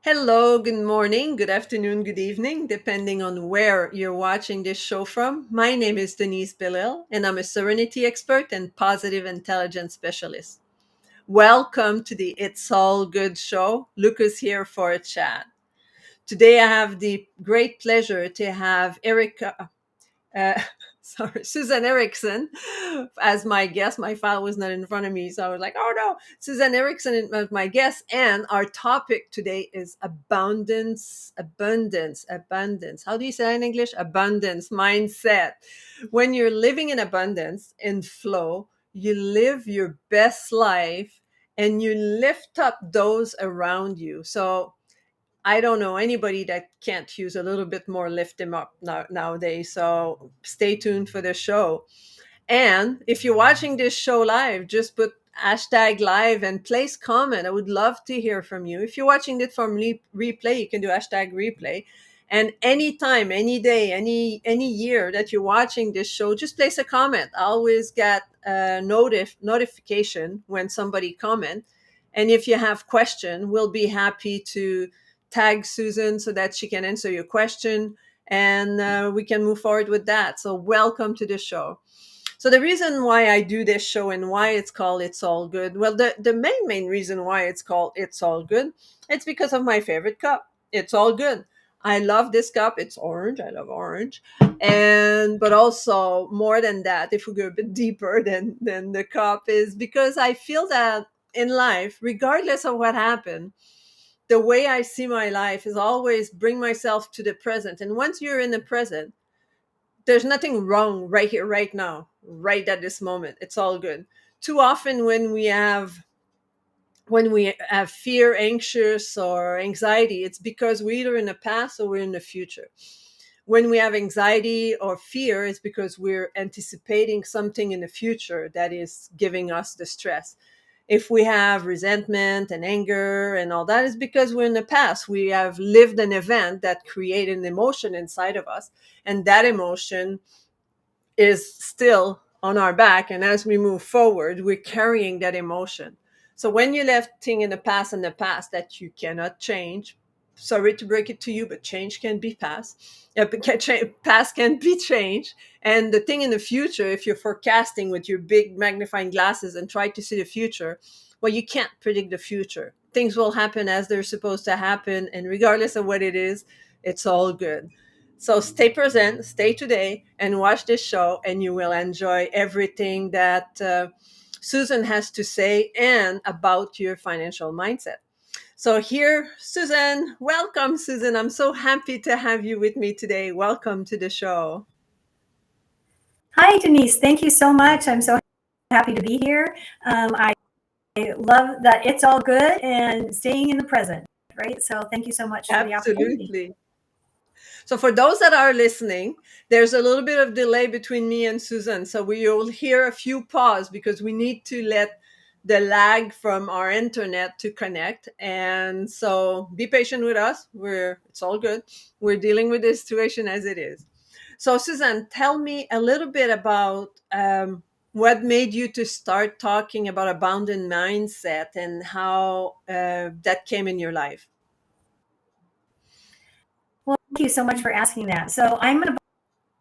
Hello, good morning, good afternoon, good evening, depending on where you're watching this show from. My name is Denise Belisle, and I'm a serenity expert and positive intelligence specialist. Welcome to the It's All Good show. Lucas here for a chat. Today, I have the great pleasure to have Erica uh, Susan Erickson as my guest. My file was not in front of me, so I was like, oh no, Susan Erickson as my guest. And our topic today is abundance, abundance, abundance. How do you say that in English? Abundance mindset. When you're living in abundance, in flow, you live your best life and you lift up those around you. So I don't know anybody that can't use a little bit more lift them up nowadays. So stay tuned for the show. And if you're watching this show live, just put hashtag live and place comment. I would love to hear from you. If you're watching it from replay, you can do hashtag replay. And anytime, any day, any year that you're watching this show, just place a comment. I always get a notification when somebody comment. And if you have question, we'll be happy to tag Susan so that she can answer your question and we can move forward with that. So welcome to the show. So the reason why I do this show and why it's called It's All Good, well, the main reason why it's called It's All Good, it's because of my favorite cup. It's all good. I love this cup. It's orange. I love orange. And but also more than that, if we go a bit deeper than the cup, is because I feel that in life, regardless of what happened, the way I see my life is always bring myself to the present. And once you're in the present, there's nothing wrong right here, right now, right at this moment. It's all good. Too often when we have fear, anxious, or anxiety, it's because we're either in the past or we're in the future. When we have anxiety or fear, it's because we're anticipating something in the future that is giving us the stress. If we have resentment and anger and all that, is because we're in the past. We have lived an event that created an emotion inside of us, and that emotion is still on our back. And as we move forward, we're carrying that emotion. So when you left thing in the past that you cannot change, sorry to break it to you, but change can be past. Past can be changed. And the thing in the future, if you're forecasting with your big magnifying glasses and try to see the future, well, you can't predict the future. Things will happen as they're supposed to happen. And regardless of what it is, it's all good. So stay present, stay today, and watch this show, and you will enjoy everything that Susan has to say and about your financial mindset. So here, Susan, welcome, Susan. I'm so happy to have you with me today. Welcome to the show. Hi, Denise. Thank you so much. I'm so happy to be here. I love that it's all good and staying in the present, right? So thank you so much for the opportunity. Absolutely. So for those that are listening, there's a little bit of delay between me and Susan. So we will hear a few pause because we need to let the lag from our internet to connect. And so be patient with us. It's all good. We're dealing with this situation as it is. So Susan, tell me a little bit about what made you to start talking about abundant mindset and how that came in your life. Well, thank you so much for asking that. So I'm an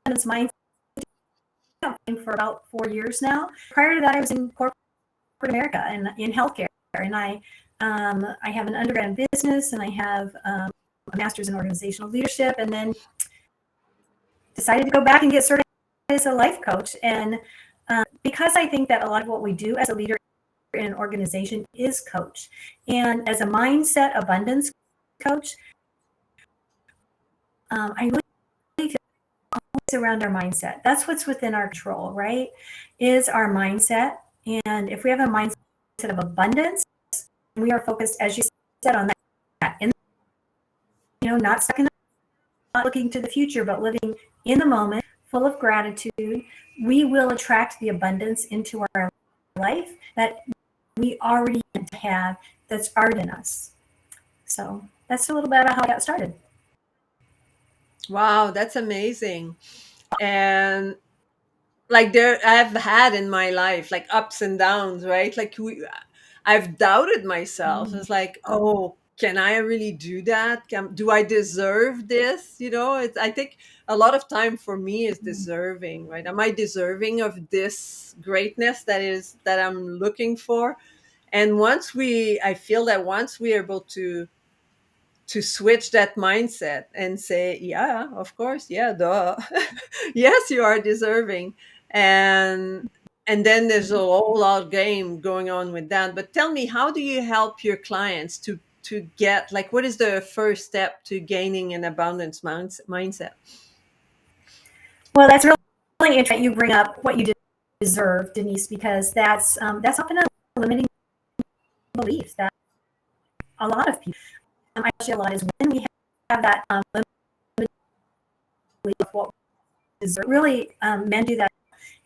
abundance mindset for about 4 years now. Prior to that, I was in corporate America and in healthcare, and I have an undergrad in business, and I have a master's in organizational leadership, and then decided to go back and get certified as a life coach. And because I think that a lot of what we do as a leader in an organization is coach, and as a mindset abundance coach, I really feel it's around our mindset. That's what's within our control, right? Is our mindset. And if we have a mindset of abundance, we are focused, as you said, on that. And not stuck in not looking to the future, but living in the moment, full of gratitude, we will attract the abundance into our life that we already have, that's already in us. So that's a little bit about how I got started. Wow, that's amazing. And like there I've had in my life like ups and downs, right? I've doubted myself. Mm. It's like, oh, can I really do that? Do I deserve this? I think a lot of time for me is deserving, right? Am I deserving of this greatness that I'm looking for? And I feel that once we are able to switch that mindset and say, yeah, of course, yeah, duh. Yes, you are deserving. And then there's a whole lot of game going on with that. But tell me, how do you help your clients to get, like, what is the first step to gaining an abundance mindset? Well, that's really interesting. You bring up what you deserve, Denise, because that's often a limiting belief that a lot of people, actually a lot, is when we have that limiting belief of what we deserve. Really, men do that,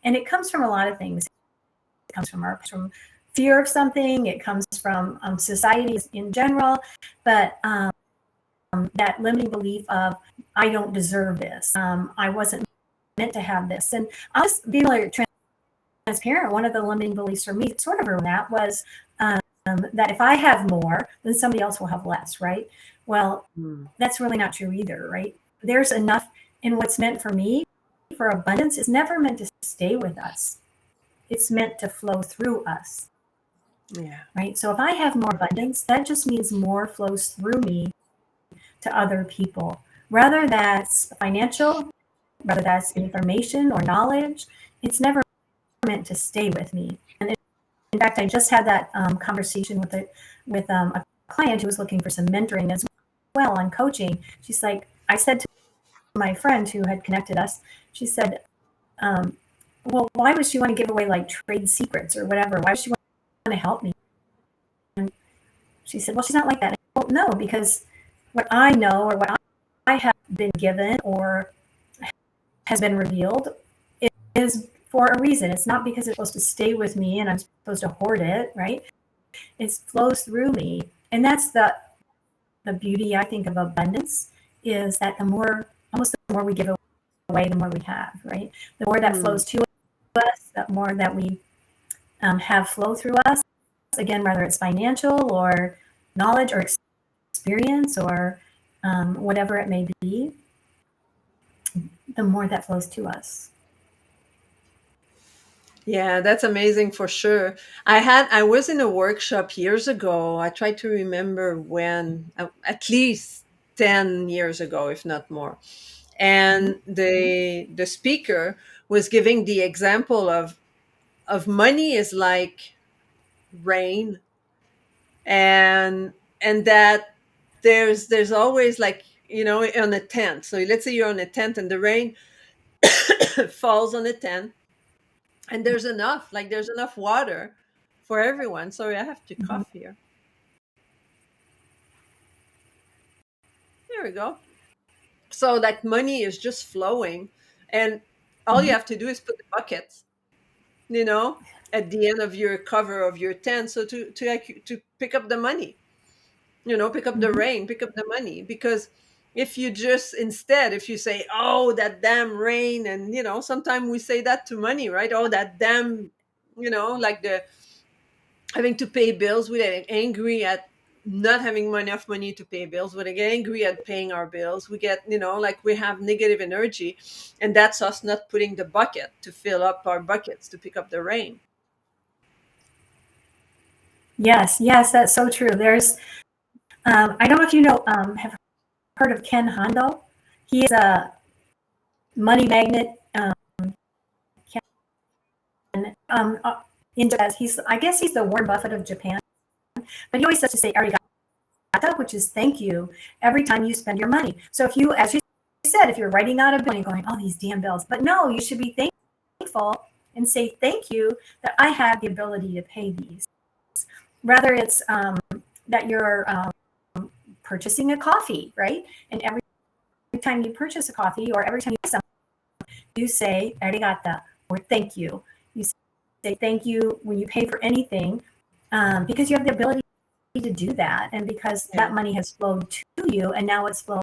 and it comes from a lot of things. It comes from fear of something. It comes from society in general, but that limiting belief of I don't deserve this. I wasn't meant to have this. And I'll just be like transparent. One of the limiting beliefs for me, sort of around that, was that if I have more, then somebody else will have less, right? Well, that's really not true either, right? There's enough in what's meant for me for abundance. It's never meant to stay with us. It's meant to flow through us. Yeah. Right. So if I have more abundance, that just means more flows through me to other people. Whether that's financial, whether that's information or knowledge, it's never meant to stay with me. And in fact, I just had that conversation with a client who was looking for some mentoring as well on coaching. She's like, I said to my friend who had connected us, she said, well, why would she want to give away like trade secrets or whatever? Why would she want to help me? And she said, well, she's not like that. Well, no, because what I know or what I have been given or has been revealed is for a reason. It's not because it's supposed to stay with me and I'm supposed to hoard it, right? It flows through me. And that's the beauty, I think, of abundance, is that the more we give away, the more we have, right? The more that flows to us, the more that we have flow through us. Again, whether it's financial or knowledge or experience or whatever it may be, the more that flows to us. Yeah, that's amazing for sure. I was in a workshop years ago. I tried to remember when, at least 10 years ago, if not more. And the speaker was giving the example of money is like rain, and that there's always, like, on a tent. So let's say you're on a tent and the rain falls on the tent, and there's enough water for everyone. Sorry, I have to Mhm. cough here. There we go. So that money is just flowing, and all you Mhm. have to do is put the buckets, you know at the end of your cover of your tent, so to pick up the money, pick up the Mhm. rain, pick up the money. Because if you just, instead, if you say, oh, that damn rain, and sometimes we say that to money, right? Oh, that damn, like the having to pay bills. We get angry at not having enough money to pay bills. We get angry at paying our bills. We get, like, we have negative energy, and that's us not putting the bucket to fill up our buckets to pick up the rain. Yes, yes, that's so true. There's, I don't know if you know, have heard of Ken Hondo. He is a money magnet. In Japan, I guess he's the Warren Buffett of Japan. But he always says to say arigato, which is thank you, every time you spend your money. So if you, as you said, if you're writing out a bill and going, oh, these damn bills, but no, you should be thankful and say thank you that I have the ability to pay these. Rather, it's that you're purchasing a coffee, right? And every time you purchase a coffee or every time you buy something, you say arigato or thank you. You say thank you when you pay for anything, because you have the ability to do that, and because Yeah. that money has flowed to you and now it's flowing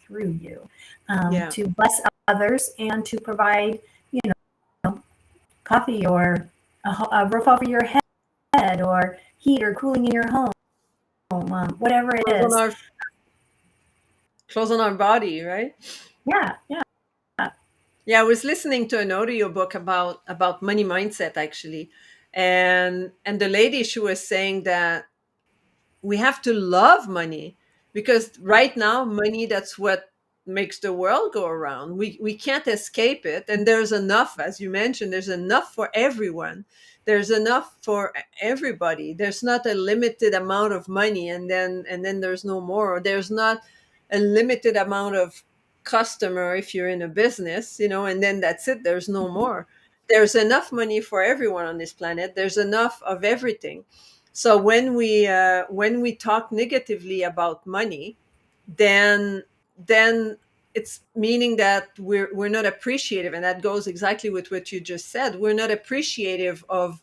through you, Yeah. to bless others and to provide, you know, coffee or a roof over your head or heat or cooling in your home, whatever it Clothes on is. our clothes on our body, right? Yeah, yeah. Yeah, I was listening to an audiobook about money mindset actually. And the lady, she was saying that we have to love money, because right now money, that's what makes the world go around. We can't escape it, and there's enough, as you mentioned, there's enough for everyone. There's enough for everybody. There's not a limited amount of money, and then there's no more. Or there's not a limited amount of customer if you're in a business, and then that's it, there's no more. There's enough money for everyone on this planet. There's enough of everything. So when we talk negatively about money, then it's meaning that we're not appreciative, and that goes exactly with what you just said. We're not appreciative of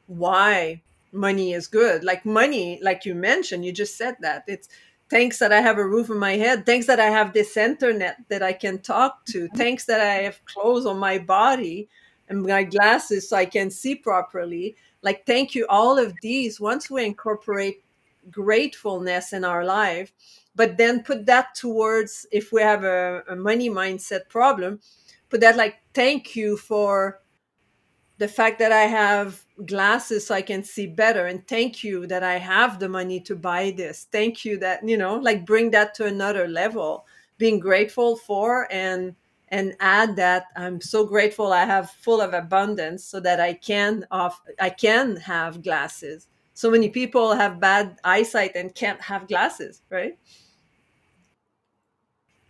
why money is good. Like money, like you mentioned, you just said that it's thanks that I have a roof on my head, thanks that I have this internet that I can talk to, thanks that I have clothes on my body and my glasses so I can see properly. Like, thank you, all of these, once we incorporate gratefulness in our life, but then put that towards, if we have a money mindset problem, put that like, thank you for the fact that I have glasses so I can see better, and thank you that I have the money to buy this. Thank you that, like, bring that to another level, being grateful for, and add that I'm so grateful I have full of abundance so that I can have glasses. So many people have bad eyesight and can't have glasses, right?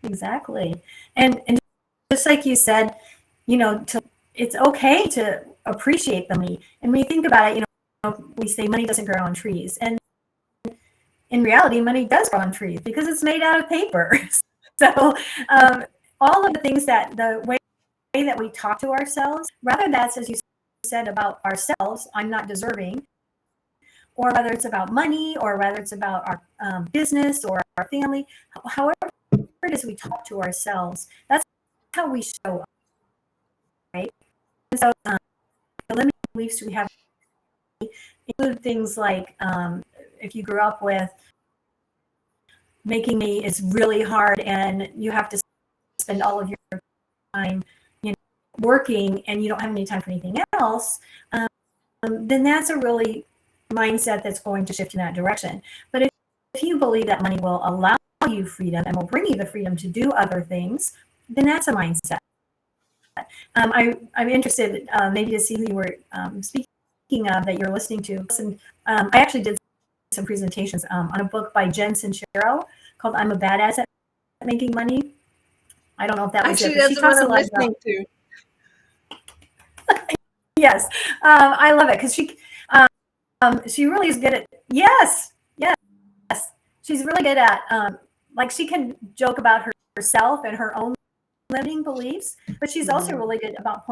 Exactly. And just like you said, it's okay to appreciate the money. And when you think about it, we say money doesn't grow on trees. And in reality, money does grow on trees because it's made out of paper. So all of the things the way that we talk to ourselves, rather that's, as you said about ourselves, I'm not deserving, or whether it's about money, or whether it's about our business or our family, however it is we talk to ourselves, that's how we show up, right? And so the limiting beliefs we have include things like, if you grew up with making money is really hard and you have to spend all of your time working and you don't have any time for anything else, then that's a really mindset that's going to shift in that direction. But if you believe that money will allow you freedom and will bring you the freedom to do other things, then that's a mindset. I'm interested maybe to see who you were speaking of that you're listening to. And I actually did some presentations on a book by Jen Sincero called "I'm a Badass at Making Money." I don't know if that was it, Actually, but she that's the one talks a I'm lot about. listening to. Yes, I love it because she really is good at. Yes, yes, she's really good at like, she can joke about herself and her own limiting beliefs, but she's also Mhm. really good about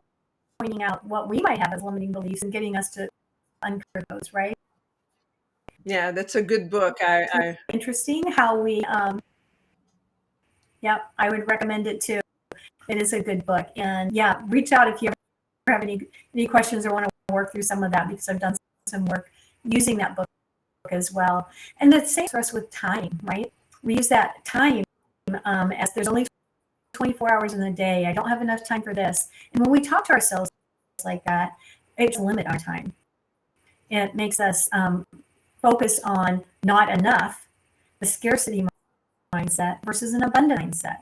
pointing out what we might have as limiting beliefs and getting us to uncover those, right? Yeah, that's a good book. So it's interesting how we yeah, I would recommend it too. It is a good book. And yeah, reach out if you ever have any questions or want to work through some of that, because I've done some work using that book as well. And the same for us with time, right? We use that time as there's only 24 hours in the day. I don't have enough time for this. And when we talk to ourselves like that, it limits our time. It makes us focus on not enough, the scarcity mindset versus an abundant mindset.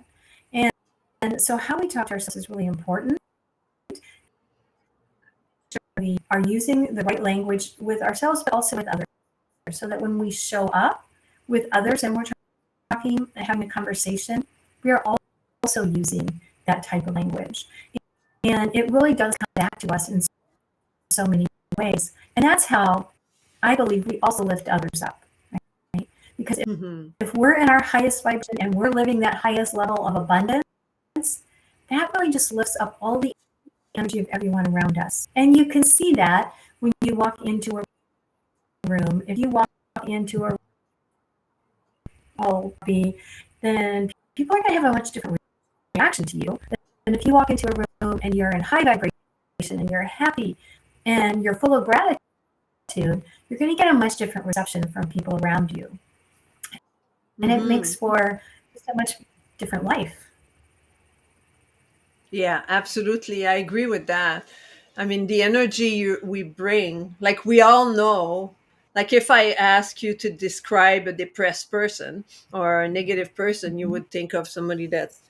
And so how we talk to ourselves is really important. We are using the right language with ourselves, but also with others, so that when we show up with others and we're talking and having a conversation, we are also using that type of language. And it really does come back to us in so many ways. And that's how I believe we also lift others up, right? Because Mhm. if we're in our highest vibration and we're living that highest level of abundance, that really just lifts up all the energy of everyone around us. And you can see that when you walk into a room. If you walk into a lobby, then people are going to have a much different reaction to you than if you walk into a room and you're in high vibration and you're happy and you're full of gratitude. You're going to get a much different reception from people around you. and it makes Hmm. for just a much different life. Yeah, absolutely. I agree with that. I mean, the energy we bring, like we all know, like if I ask you to describe a depressed person or a negative person, you Mhm. would think of somebody that's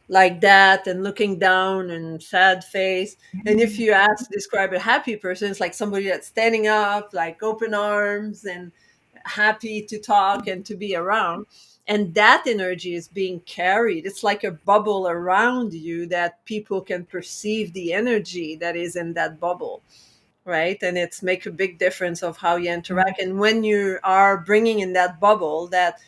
like that and looking down and sad face. And if you ask to describe a happy person, it's like somebody that's standing up, like open arms and happy to talk and to be around. And that energy is being carried. It's like a bubble around you that people can perceive the energy that is in that bubble, right? And it's make a big difference of how you interact. And when you are bringing in that bubble, that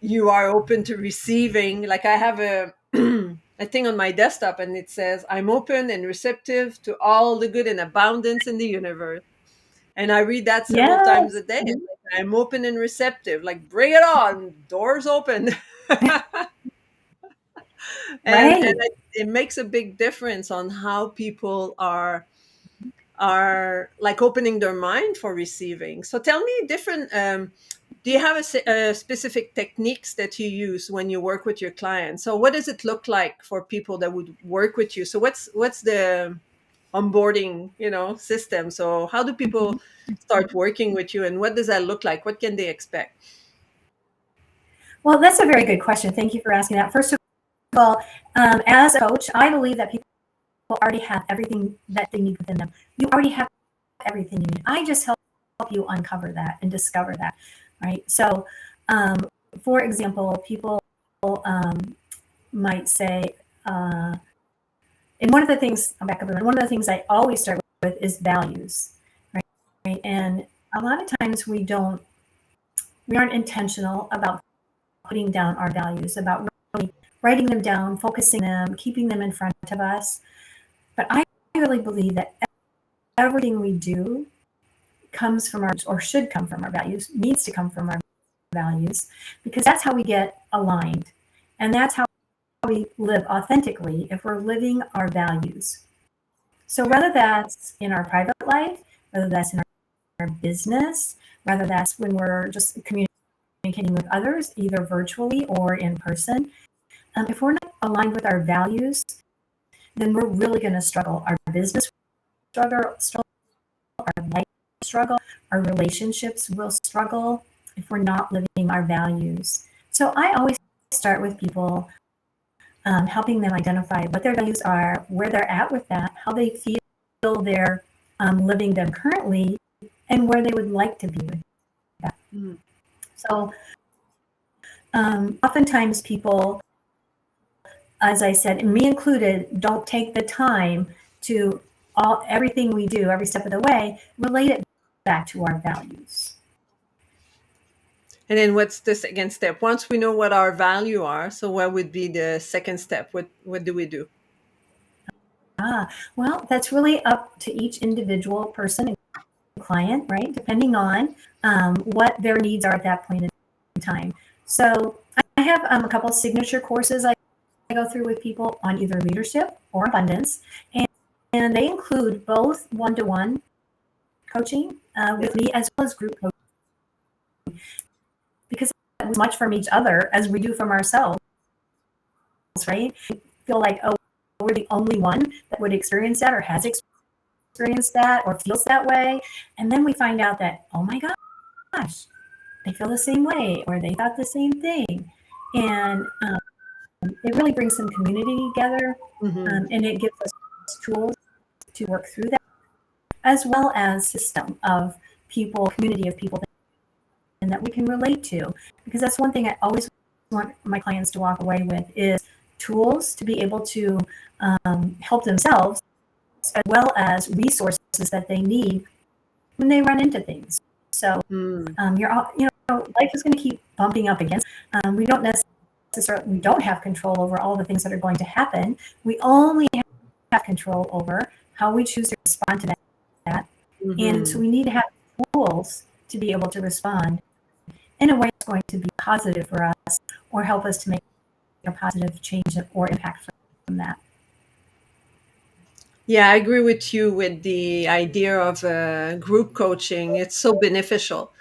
you are open to receiving, like I have a a thing on my desktop and it says I'm open and receptive to all the good and abundance in the universe, and I read that several times a Yes. day. Like, I'm open and receptive, like bring it on, doors open. And Right. it makes a big difference on how people are like opening their mind for receiving. So tell me different, do you have a specific techniques that you use when you work with your clients? So what does it look like for people that would work with you? So what's the onboarding, system? So how do people start working with you, and what does that look like? What can they expect? Well, that's a very good question. Thank you for asking that. First of all, as a coach, I believe that people already have everything that they need within them. You already have everything you need. I just help you uncover that and discover that, right? So, um, for example, people um, might say, and one of the things, I'll back up a minute, one of the things I always start with is values, right? And a lot of times we aren't intentional about putting down our values, about really writing them down, focusing them, keeping them in front of us. But I really believe that everything we do comes from our, or should come from our values, needs to come from our values, because that's how we get aligned. And that's how we live authentically if we're living our values. So whether that's in our private life, whether that's in our business, whether that's when we're just communicating with others, either virtually or in person, if we're not aligned with our values, then we're really going to struggle. Our business struggle, our life struggle, our relationships will struggle if we're not living our values. So I always start with people, helping them identify what their values are, where they're at with that, how they feel they're living them currently, and where they would like to be with that. Mm. So oftentimes people, as I said, and me included, don't take the time to everything we do, every step of the way, relate it back to our values. And then what's the second step? Once we know what our value are, so what would be the second step? What do we do? Well, that's really up to each individual person and client, right? Depending on what their needs are at that point in time. So I have a couple signature courses I go through with people on either leadership or abundance, and they include both one-to-one coaching Yeah. with me as well as group coaching, because as much from each other as we do from ourselves, right? We feel like, oh, we're the only one that would experience that or has experienced that or feels that way. And then we find out that, oh my gosh, they feel the same way or they thought the same thing. And it really brings some community together, Hmm. and it gives us tools to work through that, as well as system of people, community of people and that we can relate to. Because that's one thing I always want my clients to walk away with is tools to be able to help themselves, as well as resources that they need when they run into things. So Mm. life is going to keep bumping up against. We don't necessarily, we don't have control over all the things that are going to happen. We only have control over how we choose to respond to that. And so Hmm. we need to have tools to be able to respond in a way that's going to be positive for us or help us to make a positive change or impact from that. Yeah, I agree with you with the idea of group coaching. It's so beneficial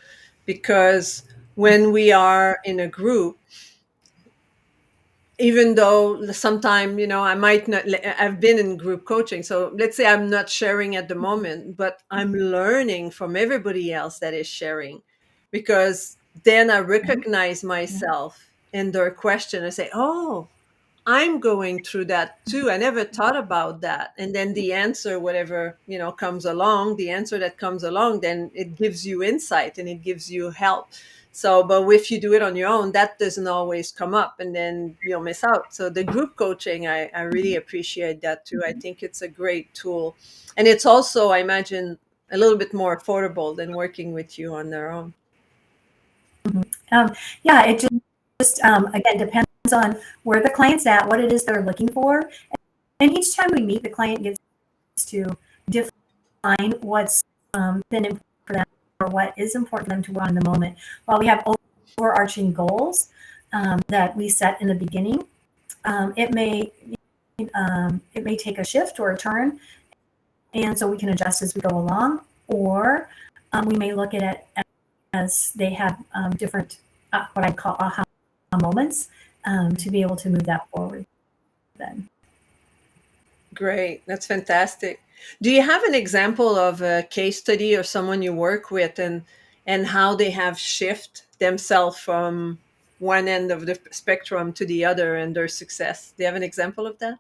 because when we are in a group, even though sometimes, I might not, I've been in group coaching, so let's say I'm not sharing at the moment, but I'm learning from everybody else that is sharing, because then I Right. recognize Yeah. myself in their question and say, oh, I'm going through that too. I never thought about that. And then the answer, whatever, comes along, the answer that comes along, then it gives you insight and it gives you help. So, but if you do it on your own, that doesn't always come up and then you'll miss out. So the group coaching, I really appreciate that too. I think it's a great tool. And it's also, I imagine, a little bit more affordable than working with you on their own. Um, yeah, it just again depends on where the client's at, what it is they're looking for, and each time we meet, the client gets to define what's been important for them or what is important for them to want in the moment. While we have overarching goals that we set in the beginning, it may take a shift or a turn, and so we can adjust as we go along, or we may look at it as they have different what I call aha moments to be able to move that forward then. Great. That's fantastic. Do you have an example of a case study or someone you work with, and how they have shift themselves from one end of the spectrum to the other and their success? Do you have an example of that?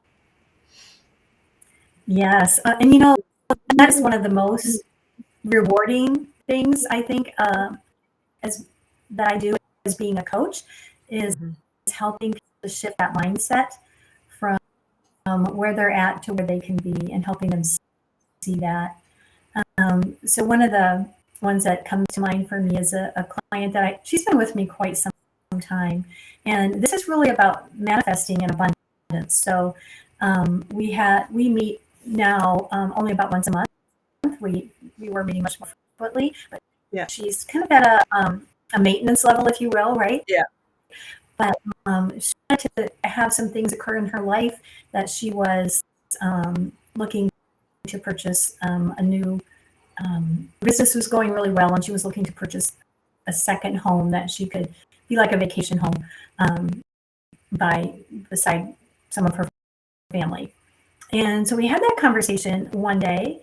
Yes, and that is one of the most rewarding things I think as that I do as being a coach is Mhm. helping people to shift that mindset from where they're at to where they can be and helping them see that. So one of the ones that comes to mind for me is a client that she's been with me quite some time, and this is really about manifesting in abundance. So we meet now only about once a month. We were meeting much more frequently, but Yeah. she's kind of at a maintenance level, if you will, right? Yeah. But she wanted to have some things occur in her life that she was looking to purchase a new business was going really well, and she was looking to purchase a second home that she could be like a vacation home um, by beside some of her family. And so we had that conversation one day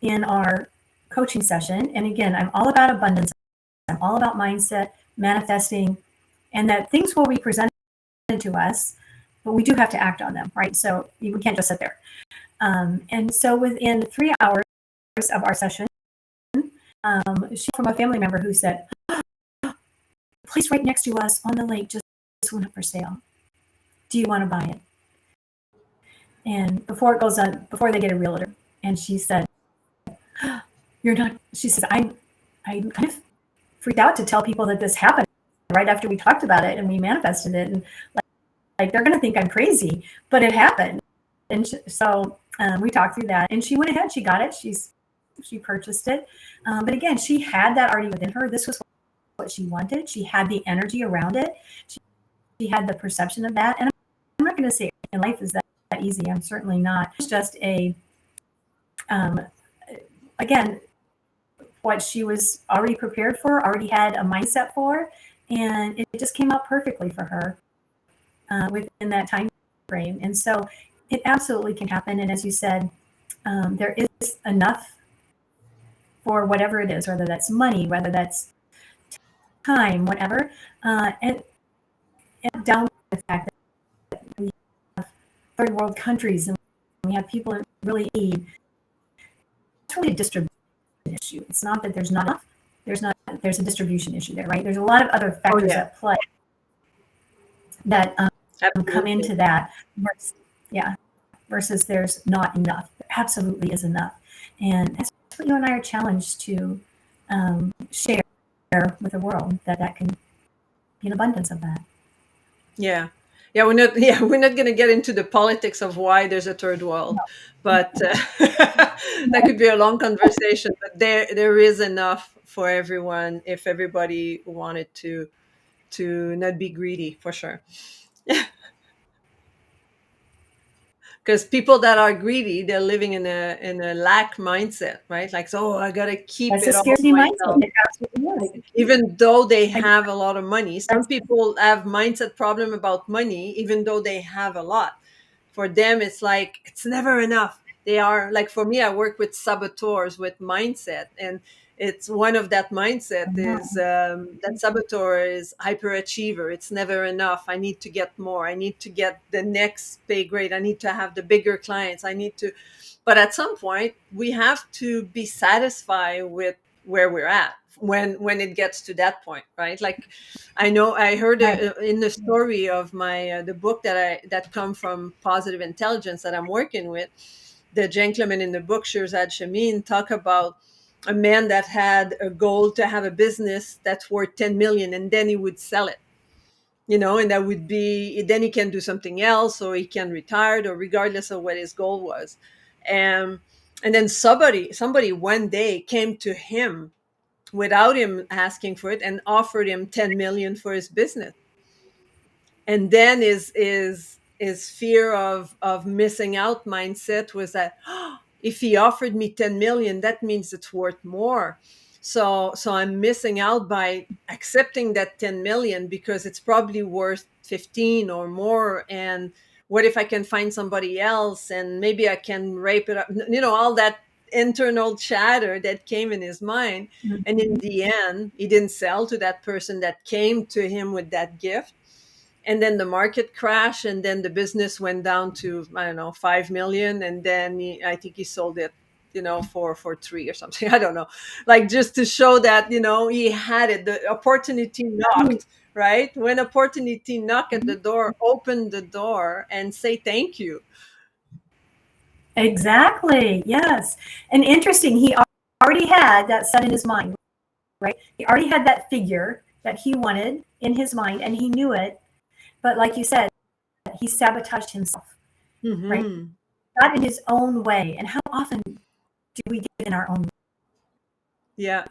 in our coaching session. And again, I'm all about abundance. I'm all about mindset, manifesting, and that things will be presented to us, but we do have to act on them, right? So we can't just sit there. And so within 3 hours of our session, she from a family member who said, "The place right next to us on the lake just went up for sale. Do you want to buy it?" And before it goes on, before they get a realtor, and she said, "You're not." She says, I kind of freaked out to tell people that this happened right after we talked about it and we manifested it, and like they're going to think I'm crazy, but it happened." And so we talked through that, and she went ahead. She got it. She purchased it, but again, she had that already within her. This was what she wanted. She had the energy around it. She had the perception of that. And I'm not going to say in life is that easy. I'm certainly not. It's just um, again, what she was already prepared for, already had a mindset for, and it just came out perfectly for her within that time frame. And so it absolutely can happen. And as you said, there is enough for whatever it is, whether that's money, whether that's time, whatever. And down to the fact that we have third world countries and we have people that really need. It's really a distribution issue. It's not that there's not enough. There's a distribution issue there, right? There's a lot of other Oh, factors yeah. at play that come Absolutely. into that. Yeah, versus there's not enough. There absolutely is enough, and that's what you and I are challenged to share with the world, that can be an abundance of that. Yeah. Yeah, we're not yeah, we're not going to get into the politics of why there's a third world, but that could be a long conversation, but there is enough for everyone if everybody wanted to not be greedy, for sure. because people that are greedy, they're living in a lack mindset, right? Like, so, I gotta keep That's a it all to scarcity mindset. myself. It absolutely is. Even though they I have a lot of money, some that's people have mindset problem about money even though they have a lot. For them, it's like it's never enough. They are like, for me, I work with saboteurs with mindset, and it's one of that mindset I is know. that saboteur is hyperachiever. It's never enough. I need to get more. I need to get the next pay grade. I need to have the bigger clients. I need to, but at some point we have to be satisfied with where we're at when it gets to that point, right? Like, I know I heard Right. in the story of my the book that come from positive intelligence that I'm working with, the gentleman in the book 𝙎𝙧𝙞𝙬 talk about a man that had a goal to have a business that's worth 10 million, and then he would sell it, and that would be, then he can do something else, or he can retire, or regardless of what his goal was. And then somebody one day came to him without him asking for it and offered him 10 million for his business. And then his fear of missing out mindset was that, "Oh, if he offered me 10 million, that means it's worth more. So I'm missing out by accepting that 10 million because it's probably worth 15 or more. And what if I can find somebody else, and maybe I can rape it up?" All that internal chatter that came in his mind. And in Mhm. the end, he didn't sell to that person that came to him with that gift. And then the market crashed, and then the business went down to, I don't know, 5 million. And then I think he sold it, for 3 or something. I don't know, like, just to show that, he had it, the opportunity Right. knocked, right? When opportunity knock at the Mhm. door, open the door and say thank you. Exactly. Yes. And interesting, he already had that set in his mind, right? He already had that figure that he wanted in his mind and he knew it. But like you said, he sabotaged himself, right? Hmm. Got in his own way. And how often do we get in our own way? Yeah.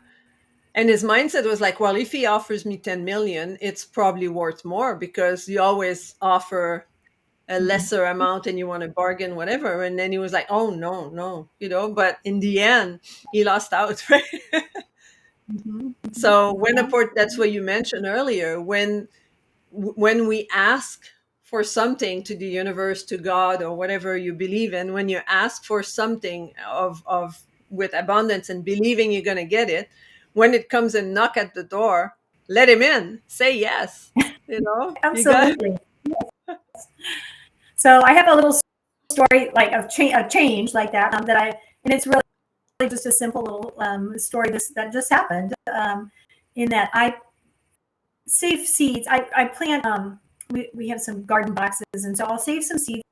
And his mindset was like, well, if he offers me 10 million, it's probably worth more, because you always offer a Mhm. lesser amount and you want to bargain, whatever. And then he was like, oh, no, no, but in the end, he lost out. Right? Mhm. Mhm. So Yeah. that's what you mentioned earlier, when we ask for something to the universe, to God, or whatever you believe in, when you ask for something of with abundance and believing you're going to get it, when it comes and knock at the door, let him in, say yes. You got. Absolutely. So I have a little story like of change like that, that and it's really just a simple little story that just happened, in that I save seeds. I plant, we have some garden boxes, and so I'll save some seeds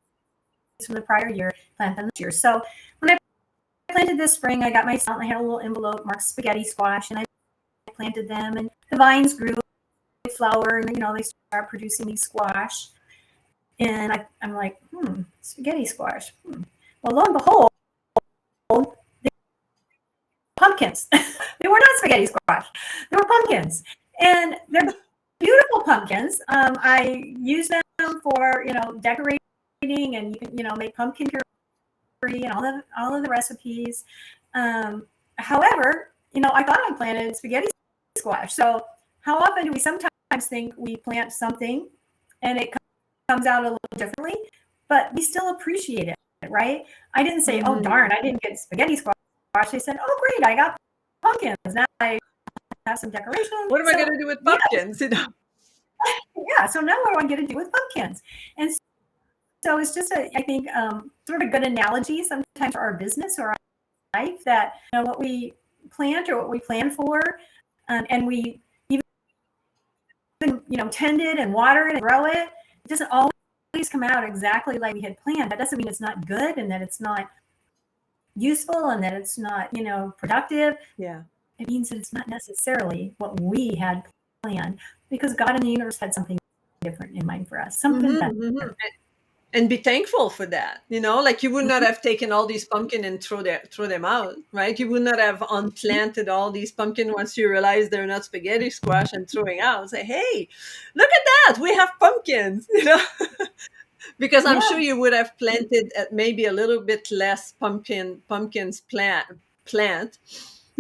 from the prior year, plant them this year. So when I planted this spring, I got my I had a little envelope marked spaghetti squash, and I planted them, and the vines grew, flower, and they start producing these squash. And I'm like, spaghetti squash. Well, lo and behold, they were pumpkins. They were not spaghetti squash. They were pumpkins, and they're beautiful pumpkins. I use them for decorating, and you can make pumpkin curry and all of the recipes. However, I thought I planted spaghetti squash. So how often do we sometimes think we plant something and it comes out a little differently, but we still appreciate it, right? I didn't say, oh Mhm. darn, I didn't get spaghetti squash. I said, oh great, I got pumpkins. Now I have some decoration. What am I going So to do with yes, pumpkins? yeah. So now what do I get to do with pumpkins? And so it's just I think, sort of a good analogy sometimes for our business or our life, that what we plant or what we plan for, and we even tend it and water it and grow it. It doesn't always come out exactly like we had planned. That doesn't mean it's not good and that it's not useful and that it's not productive. Yeah. It means that it's not necessarily what we had planned, because God and the universe had something different in mind for us, something Hmm. Hmm. better. And be thankful for that. Like, you would not Mhm. have taken all these pumpkin and throw them out, right? You would not have unplanted all these pumpkin once you realize they're not spaghetti squash and throwing out. Say, hey, look at that, we have pumpkins. Because I'm Yeah. sure you would have planted maybe a little bit less pumpkins plant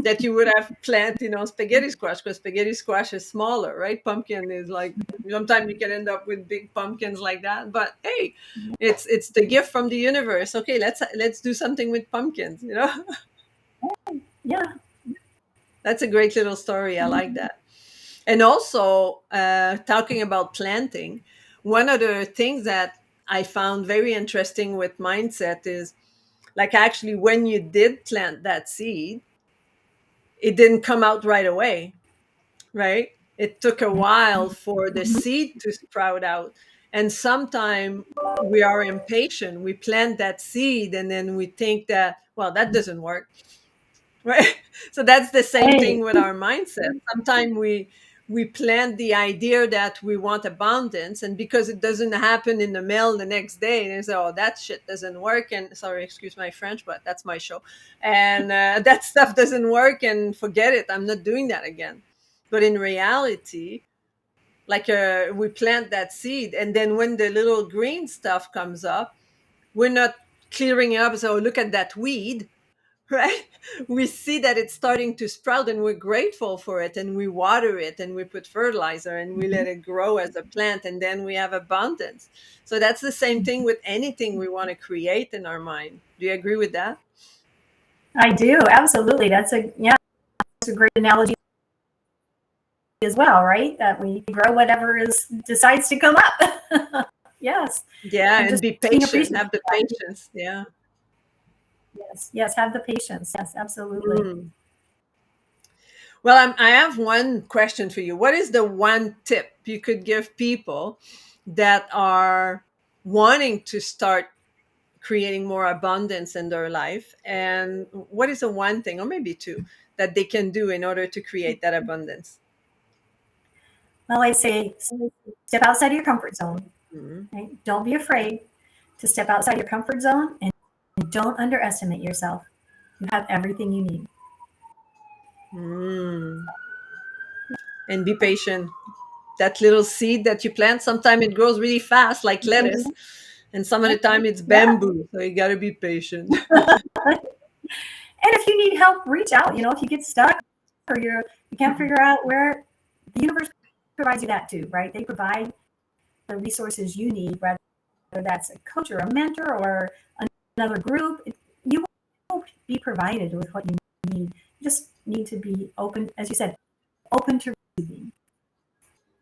that you would have planted, spaghetti squash, because spaghetti squash is smaller, right? Pumpkin is like, sometimes you can end up with big pumpkins like that. But hey, it's the gift from the universe. Okay, let's do something with pumpkins. Yeah. That's a great little story. I like that. And also, talking about planting, one of the things that I found very interesting with mindset is, like, actually, when you did plant that seed, it didn't come out right away, right? It took a while for the seed to sprout out. And sometimes we are impatient. We plant that seed and then we think that, well, that doesn't work. Right. So that's the same Hey. thing with our mindset. Sometimes we plant the idea that we want abundance, and because it doesn't happen in the mail the next day, they say, oh, that shit doesn't work, and sorry, excuse my French, but that's my show, and that stuff doesn't work, and forget it, I'm not doing that again. But in reality, like, we plant that seed, and then when the little green stuff comes up, we're not clearing it up, so look at that weed. Right, we see that it's starting to sprout, and we're grateful for it, and we water it, and we put fertilizer, and we let it grow as a plant, and then we have abundance. So that's the same thing with anything we want to create in our mind. Do you agree with that? I do. Absolutely. That's a great analogy as well, right? That we grow whatever is decides to come up. Yes. Yeah, And and just be being patient, appreciative have the of that. patience. Yeah. Yes. Yes. Have the patience. Yes, absolutely. Mm. Well, I have one question for you. What is the one tip you could give people that are wanting to start creating more abundance in their life, and what is the one thing, or maybe two, that they can do in order to create that abundance? Well, I say step outside of your comfort zone. Mhm. Right? Don't be afraid to step outside your comfort zone, and don't underestimate yourself. You have everything you need. Mm. And be patient. That little seed that you plant, sometimes it grows really fast like lettuce, and some of the time it's Yeah. bamboo, so you got to be patient. And if you need help, reach out. If you get stuck or you can't figure out where, the universe provides you that too, right? They provide the resources you need, whether that's a coach or a mentor or another group. You will be provided with what you need. You just need to be open, as you said, open to receiving.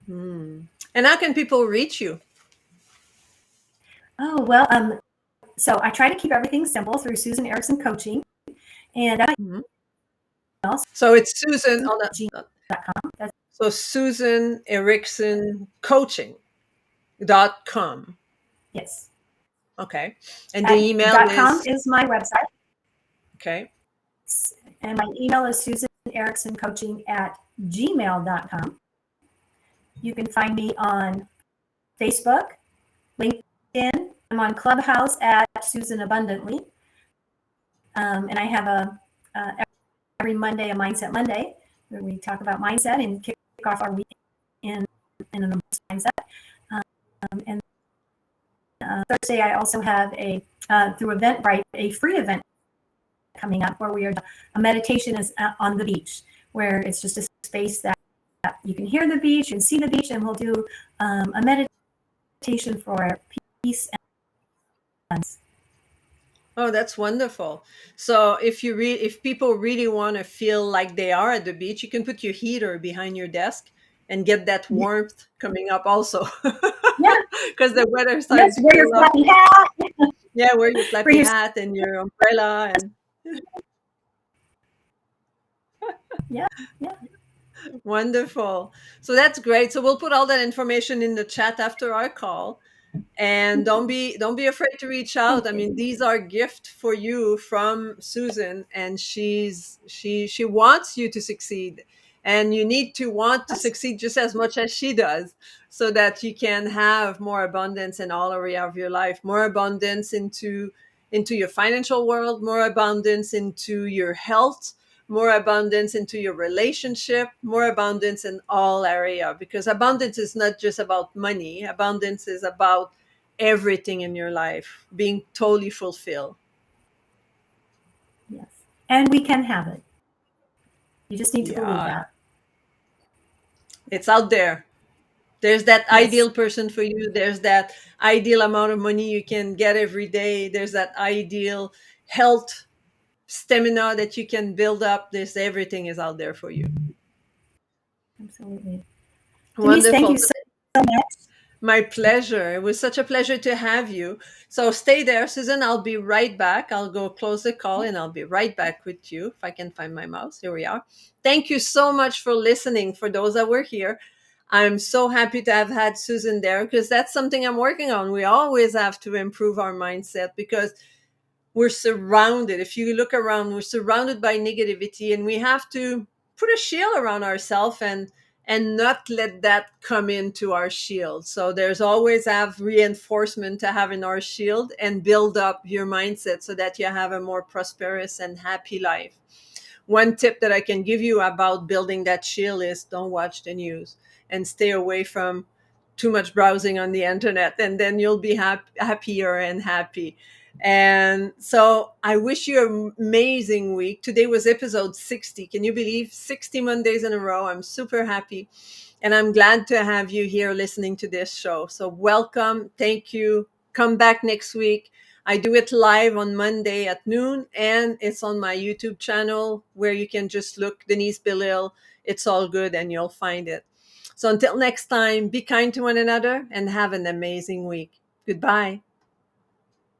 Mm. And how can people reach you? Oh, well, so I try to keep everything simple through Susan Erickson Coaching, and that's Mhm. my email, So it's Susan on gmail.com. That's, so Susan Erickson coaching.com. yes. Okay. And the email .com is, is my website. okay. And my email is Susan Erickson Coaching at gmail.com. You can find me on Facebook, LinkedIn. I'm on Clubhouse at Susan Abundantly. And I have every Monday, a Mindset Monday, where we talk about mindset and kick off our week in an mindset. And Thursday, I also have through Eventbrite, a free event coming up where we are a meditation is on the beach, where it's just a space that you can hear the beach and see the beach, and we'll do a meditation for peace and balance. Oh, that's wonderful. So if people really want to feel like they are at the beach, you can put your heater behind your desk and get that warmth coming up also. Yeah, Because the weather starting yes, to wear your cool up. fluffy hat. Yeah, wear your Bring flappy your, hat and your umbrella and yeah, yeah. wonderful. So that's great. So we'll put all that information in the chat after our call. And don't be afraid to reach out. I Okay. mean, these are gift for you from Susan, and she wants you to succeed, and you need to want to That's, succeed just as much as she does, so that you can have more abundance in all area of your life, more abundance into your financial world, more abundance into your health, more abundance into your relationship, more abundance in all area, because abundance is not just about money. Abundance is about everything in your life, being totally fulfilled. Yes. And we can have it. You just need to believe Yeah, that. it's out there. There's that Yes, ideal person for you. There's that ideal amount of money you can get every day. There's that ideal health stamina that you can build up. This everything is out there for you. absolutely. Denise, thank Wonderful. you so much. My pleasure. It was such a pleasure to have you. So stay there, Susan. I'll be right back. I'll go close the call and I'll be right back with you if I can find my mouse. Here we are. Thank you so much for listening. For those that were here, I'm so happy to have had Susan there because that's something I'm working on. We always have to improve our mindset because we're surrounded, if you look around, we're surrounded by negativity, and we have to put a shield around ourselves and not let that come into our shield. So there's always have reinforcement to have in our shield and build up your mindset so that you have a more prosperous and happy life. One tip that I can give you about building that shield is don't watch the news and stay away from too much browsing on the internet, and then you'll be happier and happy. And so I wish you an amazing week. Today was episode 60. Can you believe 60 Mondays in a row? I'm super happy. And I'm glad to have you here listening to this show. So welcome. Thank you. Come back next week. I do it live on Monday at noon, and it's on my YouTube channel where you can just look Denise Belisle. It's all good, and you'll find it. So until next time, be kind to one another and have an amazing week. Goodbye.